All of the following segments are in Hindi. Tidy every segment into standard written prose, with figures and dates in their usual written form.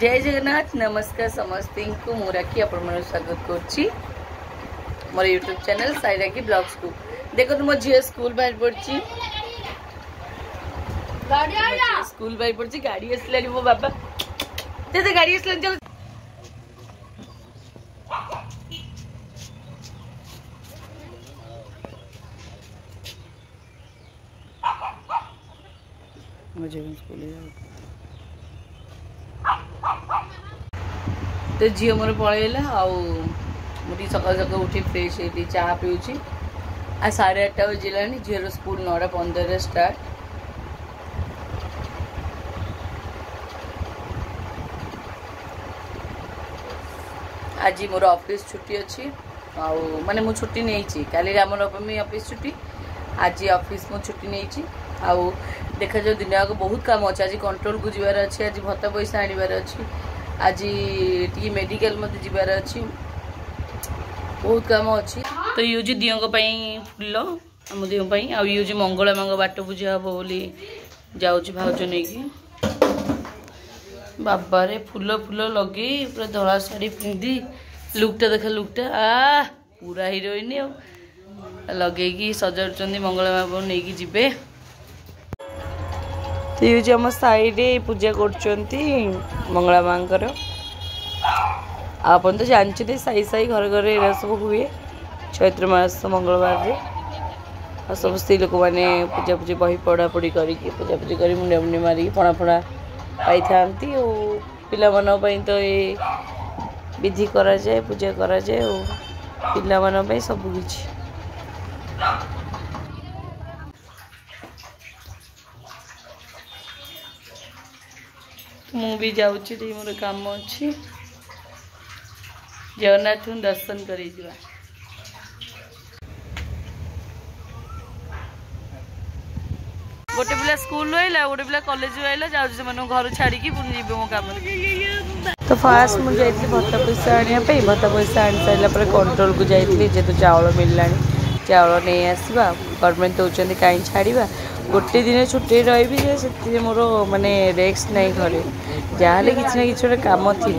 जय जगन्नाथ नमस्कार समस्त को मु राखी आपण स्वागत करुच्ची मोर यूट्यूब चैनल साई राखी ब्लॉग्स को। देखो तो मो झील स्कूल बाहर पड़ी स्कूल बाहर पड़ी गाड़ी आसला मो बाबा जैसे गाड़ी आसला चल मुझे स्कूल तो झील मोर पलैला मुझे सकाल सकाल उठी फ्रेश होती चाह पीऊँगी आ 8:30 बजला झील स्कूल 9:15 स्टार्ट। आज मोर ऑफिस छुट्टी अच्छी माने मु छुट्टी नहीं काली रामनवमी ऑफिस छुट्टी आज ऑफिस मु छुट्टी नहीं आउ देखा जाओ दिन आगे बहुत काम अच्छे आज कंट्रोल को जीवार अच्छे आज भत्ता पैसा आनिबार अच्छी आज टी मेडिकल मत जीवार अच्छी बहुत काम अच्छी। तो यूजी दियों फुल आम दियों आउ यूजी मंगला मांग बाट पूजा हम बोली जाऊँ भाज नहीं बाबारे फुल फुल लगे पूरा धला शाढ़ी पिंधि लुकटा देखा लुकटा पूरा हिरोइन लगे सजाड़ मंगला माँ नहीं जीवे। तो ये आम साइड पूजा कर मंगला माँ आपन तो जानते साई साई घर घर ये सब हुए चैत्र मास मंगलवार सब स्त्री लोक मैंने पूजा पूजी बही पढ़ा पढ़ी करके पूजा पूजी कर मुंडिया मुंडी मारिक पणा फणा पाई था पाई तो ये विधि करा जाए पूजा करा जाए और पिला मान सब किछि। मु भी जाऊँगी मोर काम अच्छी जगन्नाथ दर्शन कर गोटे पिला स्कूल आइला गोटे पिला कॉलेज आइला जाऊँ घर छाड़ी पुणी जी मो काम। तो फास्ट मुझे भत्ता पैसा आने भत्ता पैसा आनी सारा कंट्रोल को जाइए जेहेतु चाउल मिलला चाउल नहीं आसवा गवर्नमेंट दौरान कहीं छाड़ा गोटे दिन छुट्टी रही से मोर माने रेस्ट नहीं घरे जहाँ किसी ना कि कम थी।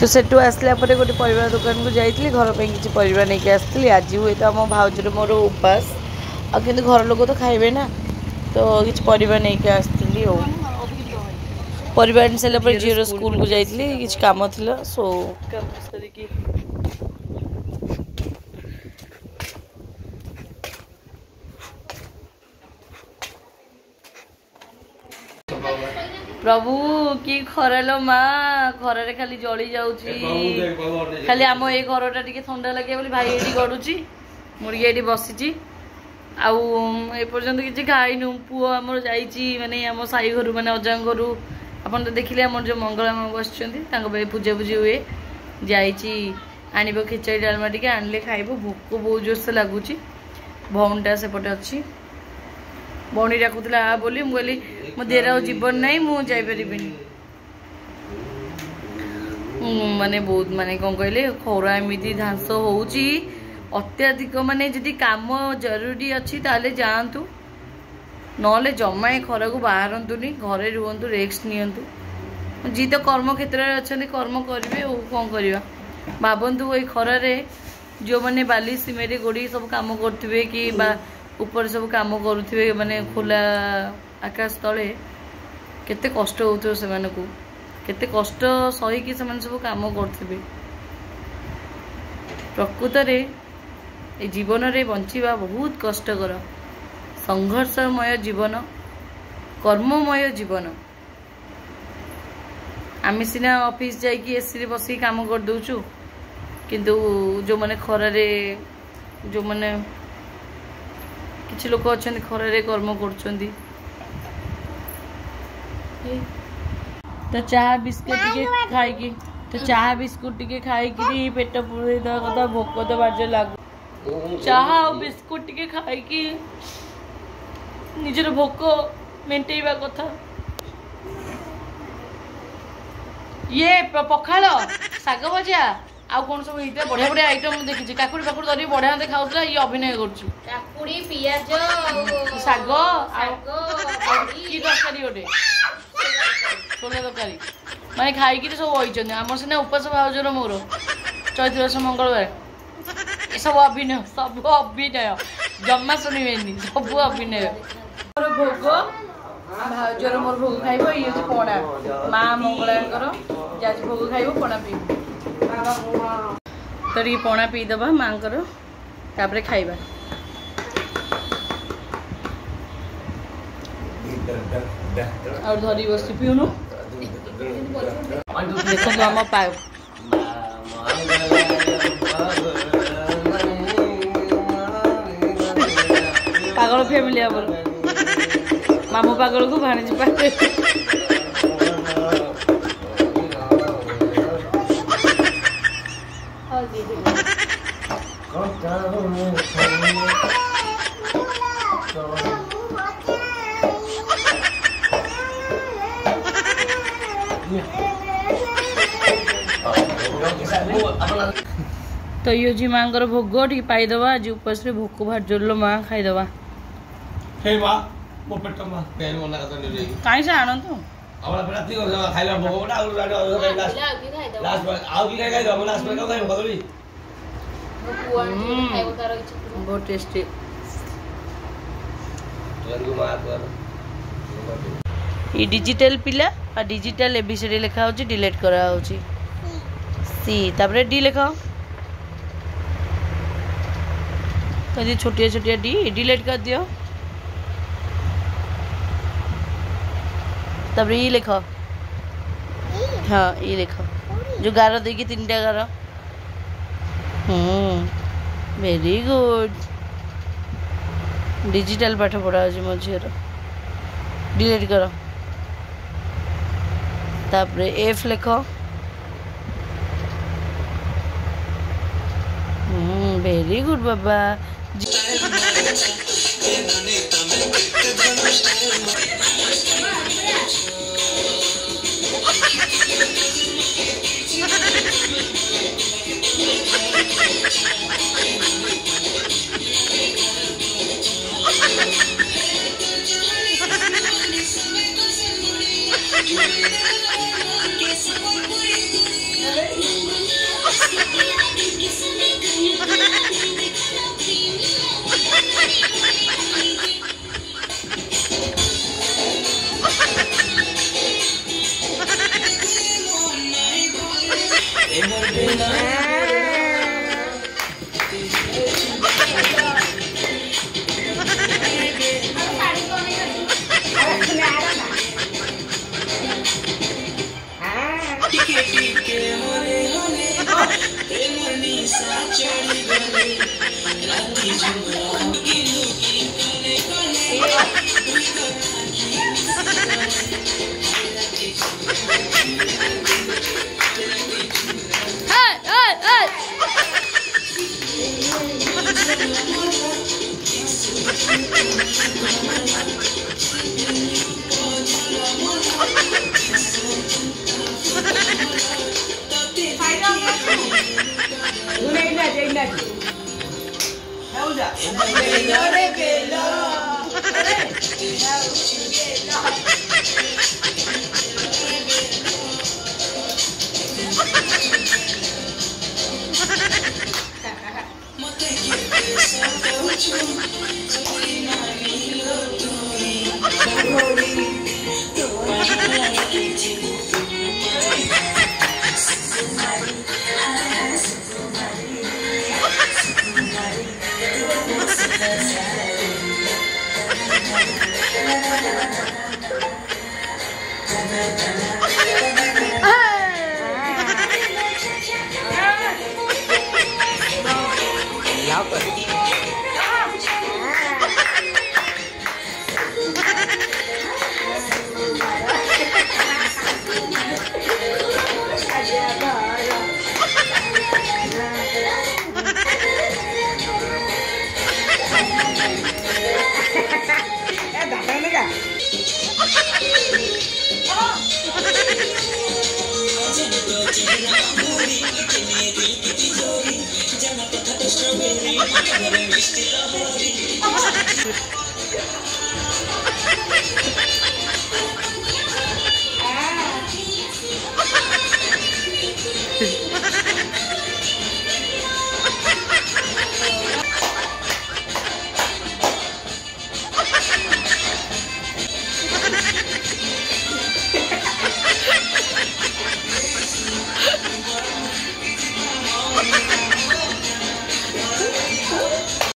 तो सेठू आसला गोटे परिवार दुकान को जाइए घर पर किसी परिवा नहीं आसती आज हुए तो आम भाउजर मोर उपास आ कि घर लोग तो खाइबे ना तो किसी परिवा नहीं आसती परिवार आनी सारा झील स्कूल को जाइए किसी काम थी सो प्रभु कि खरालो माँ खरारे खाली जली जाऊँगी खाली आम ये घरटा टी ठंडा लगे बोली भाई ये गड़ुची मुर्गी ये बसी आपर्यंत किसी खाईनु पुओ आमर जाने आम साई घर मैंने अजा घर आपन तो देखिले आम जो मंगला माँ बस पूजा पूजी हुए जाब खिचड़ी डालमा टी आनले खाइब भोक बहुत जोर से लगुच भौणटा सेपटे अच्छी भौणी डाकुला बोली मुझे मो देर आ जीवन ना मुझे माने बहुत माने कौन कहले खरा एमती धांस हो अत्याधिक माने जदि काम जरूरी अच्छी ताले जातु नले जमा खरा को बाहरतुनि घरे रुहतु रेस्ट नियंतु जी तो कर्म क्षेत्र में अच्छा कर्म करेंगे और कौन करवा भावतु ये खरारे जो मैंने बाली सीमेंट गोड़ी सब काम करुवे कि ऊपर सब काम करुवे माने खोला आकाश तले केते कष्ट होतो से माने को केते कष्ट सही कि से सब काम करथिबे। प्रकृत रे ए जीवन रे बंचिबा बहुत कष्टकर संघर्षमय जीवन कर्ममय जीवन आम सीना ऑफिस जाइए एसी रे बसी काम कर दउछु किंतु जो माने खरारे जो माने किछि लोक अछन खरारे कर्म करछंदी तो चाह बिस्कुट टिके खाई तो चाह बिस्कुट टिके खाई पेट पूरे कथा भोक तो बाजे लागू चाह और बिस्कुट टिके खाई निजर भोक मेंटेवा कथा ये पखाल शाग भजा आ कौन सब बढ़िया बढ़िया आइटम देखी काकुड़ी फाकुड़ी धरी बढ़िया देखा ये अभिनय करुड़ी पियाज शाग की तरकारी गोटे छोले तरकारी माने खाई सब होइछन हमर सिना उपास भाउजर मोर चैत्र मंगलवार सब अभिनय जम्मा शुणवेनि सब अभिनय मोर भोग भाउजर मोर भोग खाइब ये पणा माँ मंगलांकर जाज भोग खाइब पणा पी तो ये पणा पीदबा माँ तापर खाइबा और धरी बसी पीउनु देखो आम पागल फैमिली आम मामू पागल को भाणीजी पागल तो यो जी माँ भोग टी पाईदबा आज उपास भोक भार जोर माँ खाईदबा कहीं से आन तू बहुत टेस्टी ये डिजिटल पिला और डिजिटल एबीसीडी लिखा हो डिलीट करा हो सी तापर डी लिखाओ तो छोटिया छोटिया डी डिलीट कर दियो तब ये लिखो हाँ ये लिखो जो गार देखी 3टा गार वेरी गुड डिजिटल पाठ पढ़ा मो झीर डिलीट करो तापर एफ लिख वेरी गुड बाबा